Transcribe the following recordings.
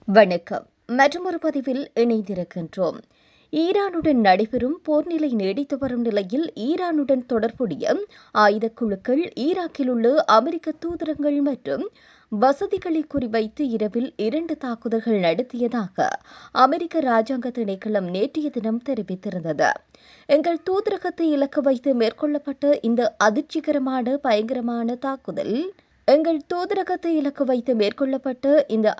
வணக்கம். மற்றொரு பதிவில் இணைந்திருக்கின்றோம். ஈரானுடன் நடைபெறும் போர்நிலை நீடித்து வரும் நிலையில் ஈரானுடன் தொடர்புடைய ஆயுதக் குழுக்கள் ஈராக்கில் உள்ள அமெரிக்க தூதரகங்கள் மற்றும் வசதிகளை குறிவைத்து இரவில் 2 தாக்குதல்கள் நடத்தியதாக அமெரிக்க ராஜாங்க திணைக்களம் நேற்றைய தினம் தெரிவித்திருந்தது. எங்கள் தூதரகத்தை இலக்கு வைத்து மேற்கொள்ளப்பட்ட இந்த அதிர்ச்சிகரமான பயங்கரமான தாக்குதல்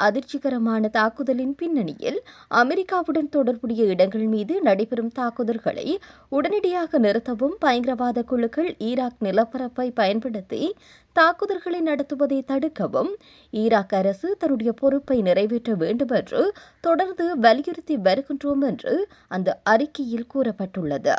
அதிர்ச்சிகரமான தாக்குதலின் பின்னணியில் அமெரிக்காவுடன் தொடர்புடைய இடங்கள் மீது நடைபெறும் தாக்குதல்களை உடனடியாக நிறுத்தவும், பயங்கரவாத குழுக்கள் ஈராக் நிலப்பரப்பை பயன்படுத்தி தாக்குதல்களை நடத்துவதை தடுக்கவும் ஈராக் அரசு தன்னுடைய பொறுப்பை நிறைவேற்ற வேண்டும் என்று தொடர்ந்து வலியுறுத்தி வருகின்றோம் என்று அந்த அறிக்கையில் கூறப்பட்டுள்ளது.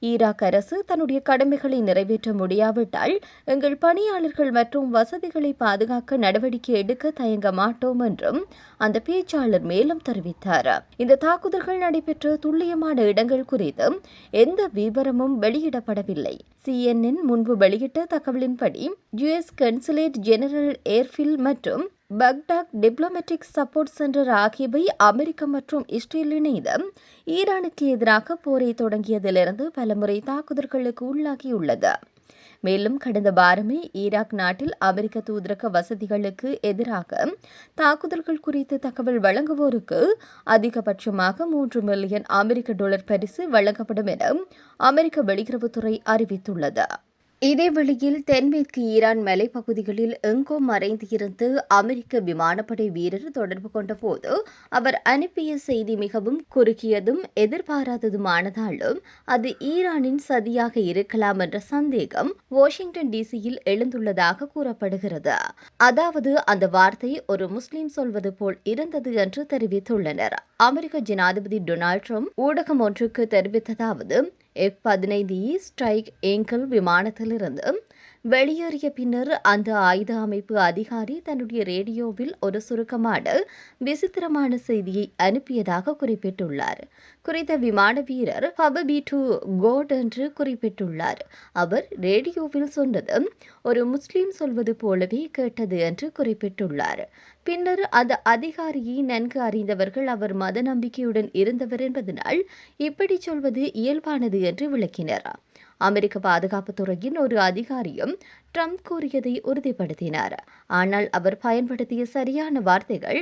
ஈராக் அரசு தன்னுடைய கடமைகளை நிறைவேற்ற முடியாவிட்டால் எங்கள் பணியாளர்கள் மற்றும் வசதிகளை பாதுகாக்க நடவடிக்கை எடுக்க தயங்க மாட்டோம் என்றும் அந்த பேச்சாளர் மேலும் தெரிவித்தார். இந்த தாக்குதல்கள் நடைபெற்ற துல்லியமான இடங்கள் குறித்து எந்த விவரமும் வெளியிடப்படவில்லை. CNN முன்பு வெளியிட்ட தகவலின்படி US கன்சுலேட் ஜெனரல் ஏர்ஃபீல்ட் மற்றும் பக்டாக் டிப்ளோமேட்டிக் சப்போர்ட் சென்டர் ஆகியவை அமெரிக்கா மற்றும் இஸ்ரேல் இணைந்து ஈரானுக்கு எதிராக போரை தொடங்கியதிலிருந்து பலமுறை தாக்குதல்களுக்கு உள்ளாகியுள்ளது. மேலும் கடந்த வாரமே ஈராக் நாட்டில் அமெரிக்க தூதரக வசதிகளுக்கு எதிராக தாக்குதல்கள் குறித்து தகவல் வழங்குவோருக்கு அதிகபட்சமாக $3 மில்லியன் பரிசு வழங்கப்படும் என அமெரிக்க வெளியுறவுத்துறை அறிவித்துள்ளது. இதேவேளையில் தென்மேற்கு ஈரான் மலைப்பகுதிகளில் எங்கோ மறைந்திருந்து அமெரிக்க விமானப்படை வீரர் தொடர்பு கொண்டபோது அவர் அனுப்பிய செய்தி மிகவும் குறுகியதும் எதிர்பாராததுமானதாலும் அது ஈரானின் சதியாக இருக்கலாம் என்ற சந்தேகம் வாஷிங்டன் டிசியில் எழுந்துள்ளதாக கூறப்படுகிறது. அதாவது அந்த வார்த்தை ஒரு முஸ்லிம் சொல்வது போல் இருந்தது என்று தெரிவித்துள்ளனர். அமெரிக்க ஜனாதிபதி டொனால்ட் ட்ரம்ப் ஊடகம் ஒன்றுக்கு தெரிவித்ததாவது, F-15E ஸ்ட்ரைக் ஏங்கிள் விமானத்திலிருந்து வெளியேறிய பின்னர் அந்த ஆயுத அமைப்பு அதிகாரி தன்னுடைய ரேடியோவில் ஒரு சுருக்கமான விசித்திரமான செய்தியை அனுப்பியதாக குறிப்பிட்டுள்ளார். குறித்த விமான வீரர் "Hobby to God" என்று குறிப்பிட்டுள்ளார். அவர் ரேடியோவில் சொன்னது ஒரு முஸ்லிம் சொல்வது போலவே கேட்டது என்று குறிப்பிட்டுள்ளார். பின்னர் அந்த அதிகாரியை நன்கு அறிந்தவர்கள் அவர் மத நம்பிக்கையுடன் இருந்தவர் என்பதனால் இப்படி சொல்வது இயல்பானது என்று விளக்கினர். அமெரிக்க பாதுகாப்புத் துறையின் ஒரு அதிகாரியும் ட்ரம்ப் கூறியதை உறுதிப்படுத்தினார். ஆனால் அவர் பயன்படுத்திய சரியான வார்த்தைகள்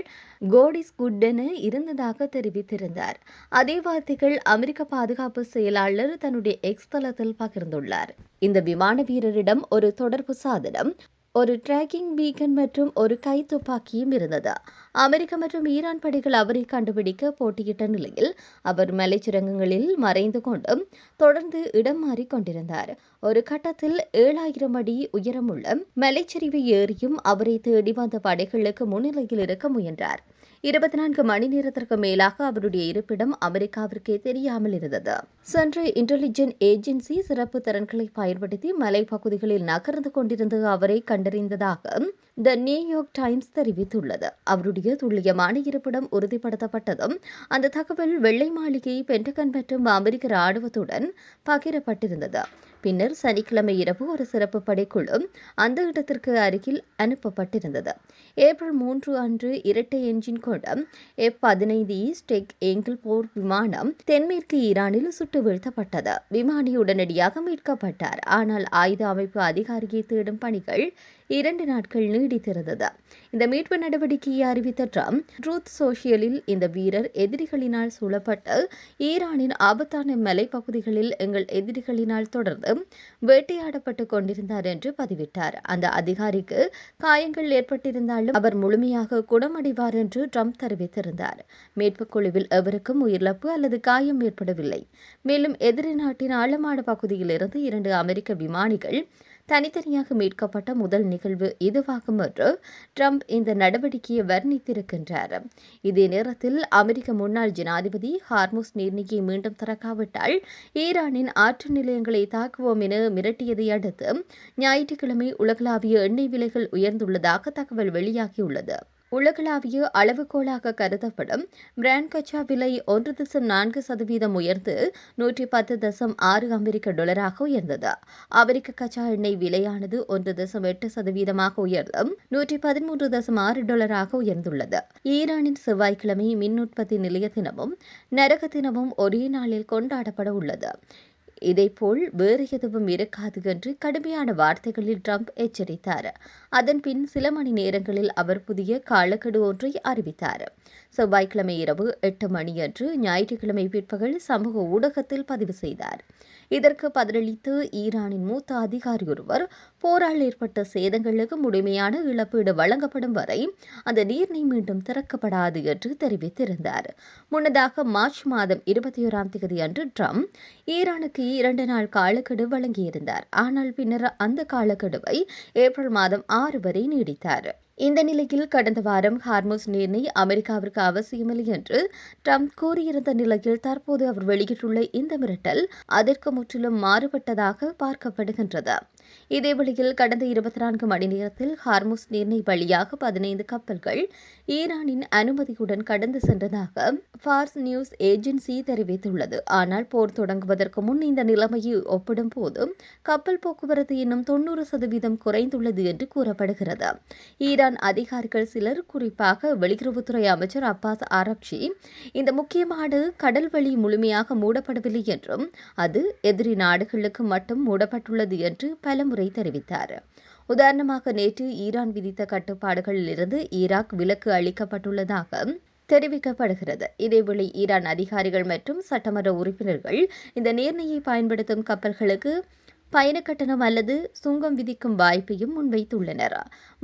"God is good" என இருந்ததாக தெரிவித்திருந்தார். அதே வார்த்தைகள் அமெரிக்க பாதுகாப்பு செயலாளர் தன்னுடைய எக்ஸ் தளத்தில் பகிர்ந்துள்ளார். இந்த விமான வீரரிடம் ஒரு தொடர்பு சாதனம், ஒரு டிராக்கிங் பீக்கன் மற்றும் ஒரு கை துப்பாக்கியும் இருந்தது. அமெரிக்க மற்றும் ஈரான் படைகள் அவரை கண்டுபிடிக்க போட்டியிட்ட நிலையில் அவர் மலைச்சுரங்கங்களில் மறைந்து கொண்டும் தொடர்ந்து இடம் மாறிக் கொண்டிருந்தார். ஒரு கட்டத்தில் 7000 அடி உயரமுள்ள மலைச்சரிவை ஏறியும் அவரை தேடி வந்த படைகளுக்கு முன்னிலையில் இருக்க முயன்றார். 24 மணி நேரத்திற்கு மேலாக அவருடைய இருப்பிடம் அமெரிக்காவிற்கே தெரியாமல் இருந்தது. சென்ட்ரல் இன்டெலிஜென்ஸ் ஏஜென்சி சிறப்பு திறன்களை பயன்படுத்தி மலைப்பகுதிகளில் நகர்ந்து கொண்டிருந்த அவரை கண்டறிந்ததாக த நியூயார்க் டைம்ஸ் தெரிவித்துள்ளது. அவருடைய துல்லியமான இருப்பிடம் உறுதிப்படுத்தப்பட்டதும் அந்த தகவல் வெள்ளை மாளிகை, பென்டகன் மற்றும் அமெரிக்க ராணுவத்துடன் பகிரப்பட்டிருந்தது. பின்னர் சனிக்கிழமை இரவு ஒரு சிறப்பு படைக்குழு அந்த இடத்திற்கு அருகில் அனுப்பப்பட்டிருந்தது. ஏப்ரல் 3 அன்று இரட்டை என்ஜின் கொண்ட F-15E ஸ்ட்ரைக் ஏங்கிள் போர் விமானம் தென்மேற்கு ஈரானில் சுட்டு வீழ்த்தப்பட்டது. விமானி உடனடியாக மீட்கப்பட்டார். ஆனால் ஆயுத அமைப்பு அதிகாரியை தேடும் பணிகள் 2 நாட்கள் நீடித்திருந்தது. இந்த மீட்பு நடவடிக்கையை அறிவித்த ட்ரம்ப் ட்ரூத் சோஷியலில் இந்த வீரர் எதிரிகளினால் சூழப்பட்டு ஈரானின் ஆபத்தான மலைப்பகுதிகளில் எங்கள் எதிரிகளினால் தொடர்ந்து வேட்டையாடப்பட்டு கொண்டிருந்தார் என்று பதிவிட்டார். அந்த அதிகாரிக்கு காயங்கள் ஏற்பட்டிருந்தாலும் அவர் முழுமையாக குணமடைவார் என்று ட்ரம்ப் தெரிவித்திருந்தார். மீட்புக் குழுவில் எவருக்கும் உயிரிழப்பு அல்லது காயம் ஏற்படவில்லை. மேலும் எதிரி நாட்டின் ஆழமான பகுதியிலிருந்து 2 அமெரிக்க விமானிகள் தனித்தனியாக மீட்கப்பட்ட முதல் நிகழ்வு இதுவாகும் என்று ட்ரம்ப் இந்த நடவடிக்கையை வர்ணித்திருக்கின்றார். இதே நேரத்தில் அமெரிக்க முன்னாள் ஜனாதிபதி ஹார்முஸ் நீரிணையை மீண்டும் திறக்காவிட்டால் ஈரானின் ஆற்றல் நிலையங்களை தாக்குவோம் என மிரட்டியதை அடுத்து ஞாயிற்றுக்கிழமை உலகளாவிய எண்ணெய் விலைகள் உயர்ந்துள்ளதாக தகவல் வெளியாகியுள்ளது. உலகளாவிய அளவுகோலாக கருதப்படும் பிராண்ட் கச்சா விலை 1.4% உயர்ந்து 110.6 அமெரிக்க டாலராக உயர்ந்தது. அமெரிக்க கச்சா எண்ணெய் விலையானது 1.8% உயர்ந்து $113.6 உயர்ந்துள்ளது. ஈரானின் செவ்வாய்க்கிழமை மின் உற்பத்தி நிலைய தினமும் நரக தினமும் ஒரே நாளில் கொண்டாடப்பட உள்ளது. இதேபோல் வேறு எதுவும் இருக்காது என்று கடுமையான வார்த்தைகளில் ட்ரம்ப் எச்சரித்தார். அதன்பின் சில மணி நேரங்களில் அவர் புதிய காலக்கெடு ஒன்றை அறிவித்தார். செவ்வாய்க்கிழமை இரவு 8 மணியன்று ஞாயிற்றுக்கிழமை பிற்பகல் சமூக ஊடகத்தில் பதிவு செய்தார். இதற்கு பதிலளித்த ஈரானின் மூத்த அதிகாரி ஒருவர், போரால் ஏற்பட்ட சேதங்களுக்கு முழுமையான இழப்பீடு வழங்கப்படும் வரை அந்த நீர்நிலை மீண்டும் திறக்கப்படாது என்று தெரிவித்திருந்தார். முன்னதாக மார்ச் மாதம் 21ஆம் தேதி அன்று ட்ரம்ப் ஈரானுக்கு 2 நாள் காலக்கெடு வழங்கியிருந்தார். ஆனால் பின்னர் அந்த காலக்கெடுவை ஏப்ரல் மாதம் 6 வரை நீடித்தார். இந்த நிலையில் கடந்த வாரம் ஹார்முஸ் நீரிணை அமெரிக்காவிற்கு அவசியமில்லை என்று ட்ரம்ப் கூறியிருந்த நிலையில் தற்போது அவர் வெளியிட்டுள்ள இந்த மிரட்டல் அதற்கு முற்றிலும் மாறுபட்டதாக பார்க்கப்படுகின்றது. இதேவேளையில் கடந்த 24 மணி நேரத்தில் ஹார்முஸ் நீரிணை வழியாக 15 கப்பல்கள் ஈரானின் அனுமதியுடன் கடந்து சென்றதாக ஃபார்ஸ் நியூஸ் ஏஜென்சி தெரிவித்துள்ளது. ஆனால் போர் தொடங்குவதற்கு முன் இந்த நிலைமையை ஒப்பிடும் போது கப்பல் போக்குவரத்து இன்னும் 90% குறைந்துள்ளது என்று கூறப்படுகிறது. ஈரான் அதிகாரிகள் சிலர், குறிப்பாக வெளியுறவுத்துறை அமைச்சர் அப்பாஸ் ஆரக்சி, இந்த முக்கியமான கடல்வழி முழுமையாக மூடப்படவில்லை என்றும் அது எதிரி நாடுகளுக்கு மட்டும் மூடப்பட்டுள்ளது என்று பலமுறை தெரிவித்தார். உதாரணமாக நேற்று ஈரான் விதித்த கட்டுப்பாடுகளில் இருந்து ஈராக் விலக்கு அளிக்கப்பட்டுள்ளதாக தெரிவிக்கப்படுகிறது. இதேவேளை ஈரான் அதிகாரிகள் மற்றும் சட்டமன்ற உறுப்பினர்கள் இந்த நீர்நிலையை பயன்படுத்தும் கப்பல்களுக்கு பயண கட்டணம் அல்லது சுங்கம் விதிக்கும் வாய்ப்பையும் முன்வைத்துள்ளனர்.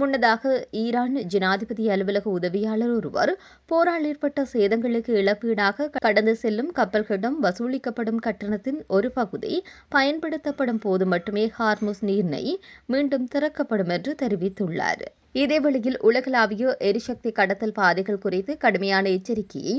முன்னதாக ஈரான் ஜனாதிபதி அலுவலக உதவியாளர் ஒருவர், போரால் ஏற்பட்ட சேதங்களுக்கு இழப்பீடாக கடந்து செல்லும் கப்பல்களிடம் வசூலிக்கப்படும் கட்டணத்தின் ஒரு பகுதி பயன்படுத்தப்படும் போது மட்டுமே ஹார்முஸ் நீரிணை மீண்டும் திறக்கப்படும் என்று தெரிவித்துள்ளார். இதேவேளையில் உலகளாவிய எரிசக்தி கடத்தல் பாதைகள் குறித்து கடுமையான எச்சரிக்கையை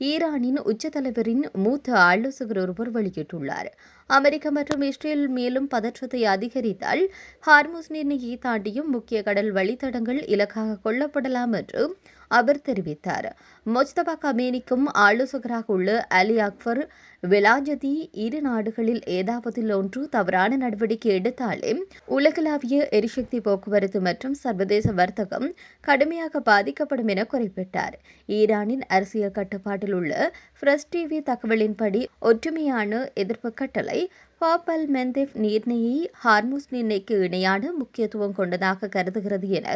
ஈரானின் உச்சத்தலைவரின் மூத்த ஆலோசகர் ஒருவர் வெளியிட்டுள்ளார். அமெரிக்கா மற்றும் இஸ்ரேல் மேலும் பதற்றத்தை அதிகரித்தால் ஹார்முஸ் நீரிணையை தாண்டியும் முக்கிய கடல் வழித்தடங்கள் இலக்காக கொள்ளப்படலாம் என்று அவர் தெரிவித்தார். மொஜ்தபா கமேனிக்கும் ஆலோசகராக உள்ள அலி அக்பர் வெலாஜதி, இரு நாடுகளில் ஏதாவதில் ஒன்று தவறான நடவடிக்கை எடுத்தாலே உலகளாவிய எரிசக்தி போக்குவரத்து மற்றும் சர்வதேச வர்த்தகம் கடுமையாக பாதிக்கப்படும் என குறிப்பிட்டார். ஈரானின் அரசியல் கட்டுப்பாட்டில் உள்ள பிரஸ் டிவி தகவலின்படி ஒற்றுமையான எதிர்ப்பு கட்டளை பாப் அல் மெந்தெப் நீர்நிலையை ஹார்முஸ் நீர்நிலைக்கு இணையான முக்கியத்துவம் கொண்டதாக கருதுகிறது என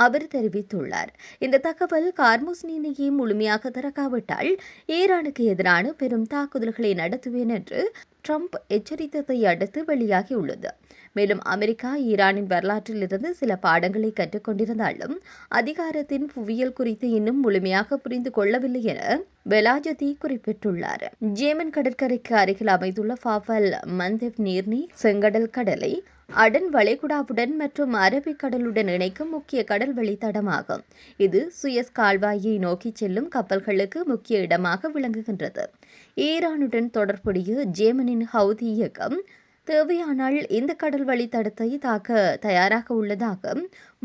அவர் தெரிவித்துள்ளார். இந்த தகவல் ஹார்முஸ் நீர்நிலையை முழுமையாக திறக்காவிட்டால் ஈரானுக்கு எதிரான பெரும் தாக்குதல்களை நடத்துவேன் என்று ட்ரம்ப் எச்சரித்ததை அடுத்து வெளியாகியுள்ளது. மேலும் அமெரிக்கா ஈரானின் வரலாற்றில் இருந்து சில பாடங்களை கற்றுக்கொண்டிருந்தாலும் அதிகாரத்தின் புவியியல் குறித்து இன்னும் முழுமையாக புரிந்து கொள்ளவில்லை என வெலாஜதி குறிப்பிட்டுள்ளார். ஜேமன் கடற்கரைக்கு அருகில் அமைந்துள்ள பாப் அல் மந்தெப் நீர்நிலை செங்கடல் கடலை அடன் வளைகுடாவுடன் மற்றும் அரபிக்கடலுடன் இணைக்கும் முக்கிய கடல் வழித்தடமாகும். இது சுயஸ் கால்வாயை நோக்கி செல்லும் கப்பல்களுக்கு முக்கிய இடமாக விளங்குகின்றது. ஈரானுடன் தொடர்புடைய ஜேமனின் ஹவுதி இயக்கம் தேவையானால் இந்த கடல் வழித்தடத்தை தாக்க தயாராக உள்ளதாக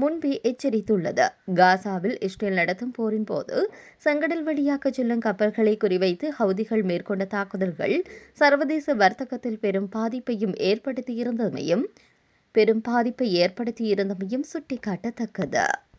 முன்பே எச்சரித்துள்ளது. காசாவில் இஸ்ரேல் நடத்தும் போரின் போது செங்கடல் வழியாக செல்லும் கப்பல்களை குறிவைத்து ஹவுதிகள் மேற்கொண்ட தாக்குதல்கள் சர்வதேச வர்த்தகத்தில் பெரும் பாதிப்பை ஏற்படுத்தியிருந்தமையும் சுட்டிக்காட்டத்தக்கது.